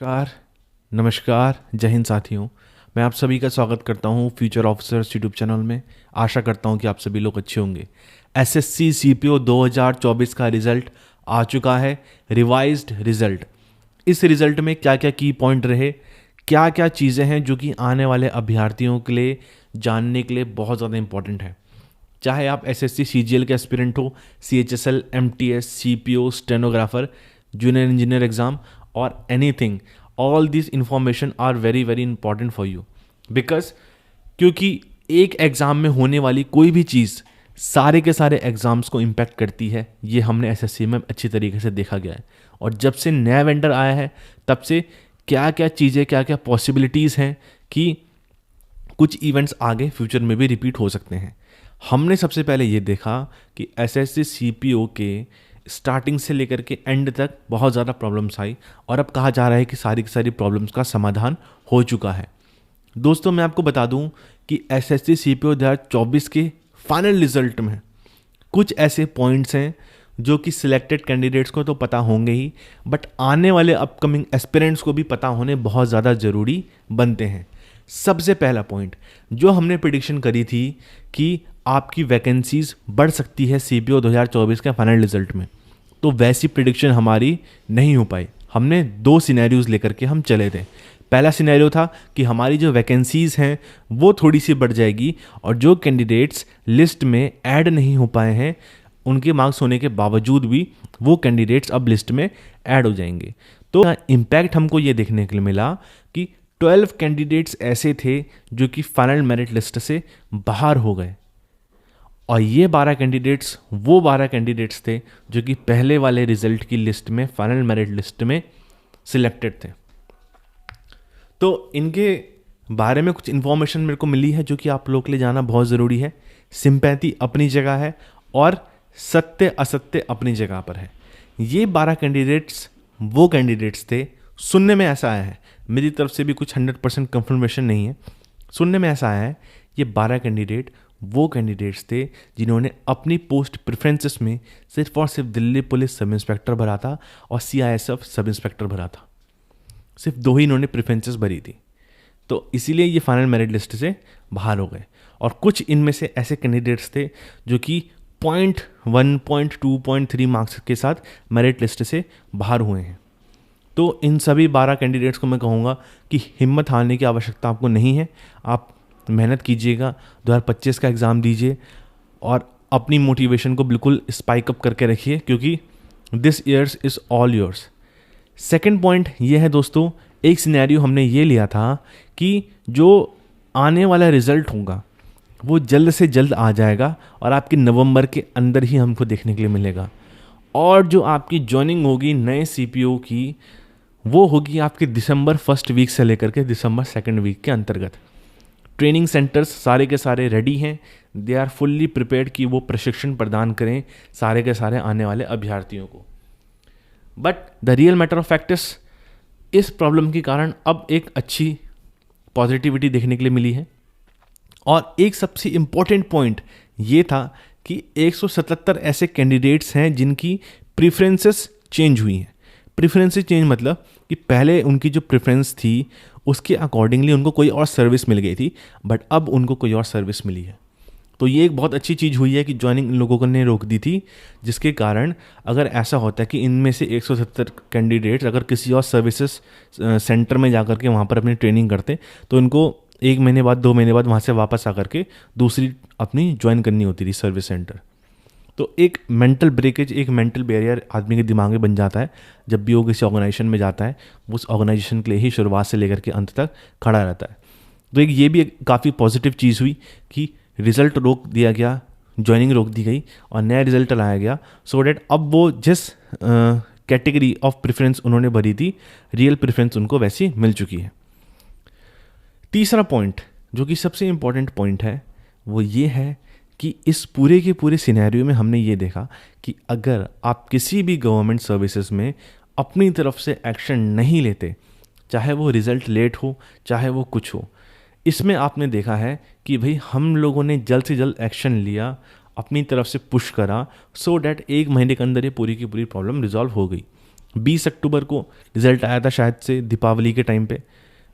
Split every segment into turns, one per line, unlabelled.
नमस्कार। नमस्कार, जय हिंद साथियों। मैं आप सभी का स्वागत करता हूं फ्यूचर ऑफिसर्स यूट्यूब चैनल में। आशा करता हूं कि आप सभी लोग अच्छे होंगे। एसएससी सीपीओ 2024 का रिजल्ट आ चुका है, रिवाइज्ड रिजल्ट। इस रिजल्ट में क्या क्या की पॉइंट रहे, क्या क्या चीज़ें हैं जो कि आने वाले अभ्यर्थियों के लिए जानने के लिए बहुत ज़्यादा इंपॉर्टेंट है। चाहे आप एसएससी सीजीएल के एस्पिरेंट हो, CHSL, MTS, CPO, stenographer, junior engineer exam और anything, all this information are very very important for you. Because क्योंकि एक एग्ज़ाम में होने वाली कोई भी चीज़ सारे के सारे एग्ज़ाम्स को इम्पैक्ट करती है। ये हमने एसएससी में अच्छी तरीके से देखा गया है। और जब से नया वेंडर आया है तब से क्या क्या चीज़ें, क्या क्या पॉसिबिलिटीज़ हैं कि कुछ इवेंट्स आगे फ्यूचर में भी रिपीट हो सकते हैं। हमने सबसे पहले ये देखा कि एसएससी सीपीओ के स्टार्टिंग से लेकर के एंड तक बहुत ज़्यादा प्रॉब्लम्स आई और अब कहा जा रहा है कि सारी की सारी प्रॉब्लम्स का समाधान हो चुका है। दोस्तों, मैं आपको बता दूं कि एसएससी सीपीओ 2024 के फाइनल रिजल्ट में कुछ ऐसे पॉइंट्स हैं जो कि सिलेक्टेड कैंडिडेट्स को तो पता होंगे ही, बट आने वाले अपकमिंग एस्पिरेंट्स को भी पता होने बहुत ज़्यादा ज़रूरी बनते हैं। सबसे पहला पॉइंट जो हमने प्रिडिक्शन करी थी कि आपकी वैकेंसीज बढ़ सकती है सीपीओ 2024 के फाइनल रिजल्ट में, तो वैसी प्रिडिक्शन हमारी नहीं हो पाई। हमने दो सिनेरियोज लेकर के हम चले थे। पहला सिनेरियो था कि हमारी जो वैकेंसीज हैं वो थोड़ी सी बढ़ जाएगी और जो कैंडिडेट्स लिस्ट में ऐड नहीं हो पाए हैं उनके मार्क्स होने के बावजूद भी वो कैंडिडेट्स अब लिस्ट में ऐड हो जाएंगे। तो इम्पैक्ट हमको ये देखने के लिए मिला कि 12 कैंडिडेट्स ऐसे थे जो कि फाइनल मेरिट लिस्ट से बाहर हो गए और ये 12 कैंडिडेट्स वो 12 कैंडिडेट्स थे जो कि पहले वाले रिजल्ट की लिस्ट में, फाइनल मेरिट लिस्ट में सिलेक्टेड थे। तो इनके बारे में कुछ इन्फॉर्मेशन मेरे को मिली है जो कि आप लोगों के लिए जाना बहुत ज़रूरी है। सिंपैथी अपनी जगह है और सत्य असत्य अपनी जगह पर है। ये 12 कैंडिडेट्स वो कैंडिडेट्स थे, सुनने में ऐसा आया है, मेरी तरफ से भी कुछ 100% कंफर्मेशन नहीं है, सुनने में ऐसा आया है ये 12 कैंडिडेट वो कैंडिडेट्स थे जिन्होंने अपनी पोस्ट प्रेफरेंसेस में सिर्फ और सिर्फ दिल्ली पुलिस सब इंस्पेक्टर भरा था और सीआईएसएफ सब इंस्पेक्टर भरा था। सिर्फ दो ही इन्होंने प्रेफरेंसेस भरी थी, तो इसीलिए ये फाइनल मेरिट लिस्ट से बाहर हो गए। और कुछ इनमें से ऐसे कैंडिडेट्स थे जो कि 0.1, 0.2, 0.3 मार्क्स के साथ मेरिट लिस्ट से बाहर हुए हैं। तो इन सभी 12 कैंडिडेट्स को मैं कहूँगा कि हिम्मत हारने की आवश्यकता आपको नहीं है। आप मेहनत कीजिएगा, 2025 का एग्ज़ाम दीजिए और अपनी मोटिवेशन को बिल्कुल स्पाइक अप करके रखिए क्योंकि this years is all yours. Second point ये है दोस्तों, एक सिनेरियो हमने ये लिया था कि जो आने वाला रिज़ल्ट होगा वो जल्द से जल्द आ जाएगा और आपके नवंबर के अंदर ही हमको देखने के लिए मिलेगा। और जो आपकी ज्वाइनिंग होगी नए सीपीओ की वो होगी आपके दिसंबर 1st वीक से लेकर के दिसंबर 2nd वीक के अंतर्गत। ट्रेनिंग सेंटर्स सारे के सारे रेडी हैं, दे आर फुल्ली प्रिपेयर्ड कि वो प्रशिक्षण प्रदान करें सारे के सारे आने वाले अभ्यर्थियों को। But the real matter of fact इस प्रॉब्लम के कारण अब एक अच्छी पॉजिटिविटी देखने के लिए मिली है। और एक सबसे इम्पोर्टेंट पॉइंट ये था कि 177 ऐसे कैंडिडेट्स हैं जिनकी प्रेफरेंसेस चेंज हुई हैं। प्रेफरेंसेस चेंज मतलब कि पहले उनकी जो प्रेफरेंस थी उसके अकॉर्डिंगली उनको कोई और सर्विस मिल गई थी, बट अब उनको कोई और सर्विस मिली है। तो ये एक बहुत अच्छी चीज़ हुई है कि ज्वाइनिंग इन लोगों ने रोक दी थी, जिसके कारण अगर ऐसा होता है कि इनमें से 170 कैंडिडेट्स अगर किसी और सर्विसेज सेंटर में जाकर के वहाँ पर अपनी ट्रेनिंग करते तो इनको 1 महीने बाद 2 महीने बाद वहाँ से वापस आकर के दूसरी अपनी ज्वाइन करनी होती थी सर्विस सेंटर। तो एक मेंटल ब्रेकेज, एक मेंटल बैरियर आदमी के दिमाग में बन जाता है जब भी वो किसी ऑर्गेनाइजेशन में जाता है। वो उस ऑर्गेनाइजेशन के लिए ही शुरुआत से लेकर के अंत तक खड़ा रहता है। तो एक ये भी एक काफ़ी पॉजिटिव चीज़ हुई कि रिज़ल्ट रोक दिया गया, ज्वाइनिंग रोक दी गई और नया रिज़ल्ट लाया गया, सो डैट अब वो जिस कैटेगरी ऑफ प्रेफरेंस उन्होंने भरी थी रियल प्रेफरेंस उनको वैसी मिल चुकी है। तीसरा पॉइंट जो कि सबसे इम्पॉर्टेंट पॉइंट है वो ये है कि इस पूरे के पूरे सिनेरियो में हमने ये देखा कि अगर आप किसी भी गवर्नमेंट सर्विसेज में अपनी तरफ से एक्शन नहीं लेते, चाहे वो रिज़ल्ट लेट हो चाहे वो कुछ हो, इसमें आपने देखा है कि भाई हम लोगों ने जल्द से जल्द एक्शन लिया, अपनी तरफ से पुश करा, सो डैट 1 महीने के अंदर ये पूरी की पूरी प्रॉब्लम रिजॉल्व हो गई। 20 अक्टूबर को रिज़ल्ट आया था, शायद से दीपावली के टाइम पे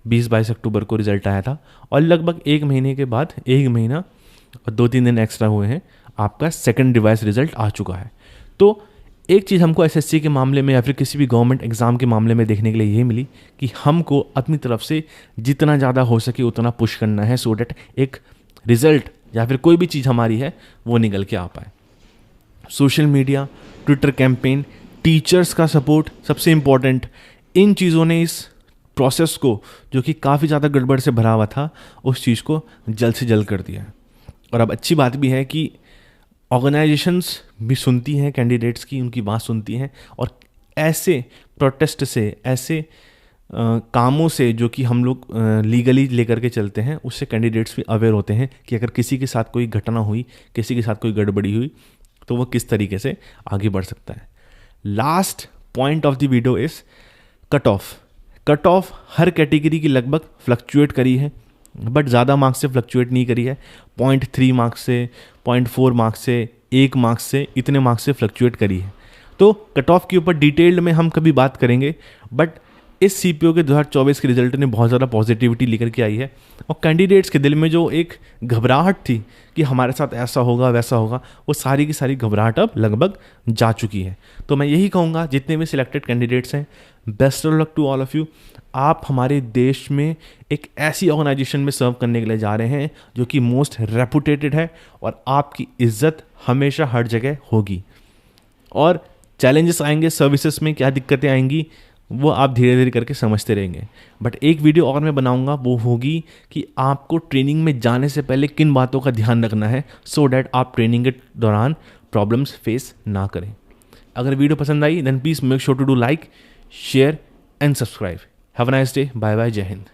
20-22 अक्टूबर को रिज़ल्ट आया था, और लगभग 1 महीने के बाद, 1 महीना और 2-3 दिन एक्स्ट्रा हुए हैं, आपका सेकंड रिवाइज रिज़ल्ट आ चुका है। तो एक चीज़ हमको एसएससी के मामले में या फिर किसी भी गवर्नमेंट एग्ज़ाम के मामले में देखने के लिए ये मिली कि हमको अपनी तरफ से जितना ज़्यादा हो सके उतना पुश करना है, सो डैट एक रिज़ल्ट या फिर कोई भी चीज़ हमारी है वो निकल के आ पाए। Social media, Twitter campaign, teachers का सपोर्ट सबसे इम्पॉर्टेंट, इन चीज़ों ने इस प्रोसेस को, जो कि काफ़ी ज़्यादा गड़बड़ से भरा हुआ था, उस चीज़ को जल्द से जल्द कर दिया है। और अब अच्छी बात भी है कि ऑर्गेनाइजेशंस भी सुनती हैं कैंडिडेट्स की, उनकी बात सुनती हैं, और ऐसे प्रोटेस्ट से, ऐसे कामों से जो कि हम लोग लीगली लेकर के चलते हैं, उससे कैंडिडेट्स भी अवेयर होते हैं कि अगर किसी के साथ कोई घटना हुई, किसी के साथ कोई गड़बड़ी हुई, तो वो किस तरीके से आगे बढ़ सकता है। Last point of the video is cut off. Cut of her category की लगभग फ्लक्चुएट करी है, बट ज़्यादा मार्क्स से फ्लक्चुएट नहीं करी है। 0.3 मार्क्स से, 0.4 मार्क्स से, 1 मार्क्स से, इतने मार्क्स से फ्लक्चुएट करी है। तो कट ऑफ के ऊपर डिटेल्ड में हम कभी बात करेंगे, बट इस सीपीओ के 2024 के रिजल्ट ने बहुत ज़्यादा पॉजिटिविटी लेकर के आई है, और कैंडिडेट्स के दिल में जो एक घबराहट थी कि हमारे साथ ऐसा होगा वैसा होगा, वो सारी की सारी घबराहट अब लगभग जा चुकी है। तो मैं यही कहूँगा, जितने भी सिलेक्टेड कैंडिडेट्स हैं, best of luck to all of you. आप हमारे देश में एक ऐसी ऑर्गेनाइजेशन में सर्व करने के लिए जा रहे हैं जो कि मोस्ट रेपुटेटेड है, और आपकी इज्जत हमेशा हर जगह होगी। और चैलेंजेस आएंगे सर्विसेज में, क्या दिक्कतें आएंगी, वो आप धीरे धीरे करके समझते रहेंगे। बट एक वीडियो और मैं बनाऊंगा, वो होगी कि आपको ट्रेनिंग में जाने से पहले किन बातों का ध्यान रखना है, सो डैट आप ट्रेनिंग के दौरान प्रॉब्लम्स फेस ना करें। अगर वीडियो पसंद आई then please make sure to do like, share and subscribe. Have a nice day, bye bye, Jai Hind.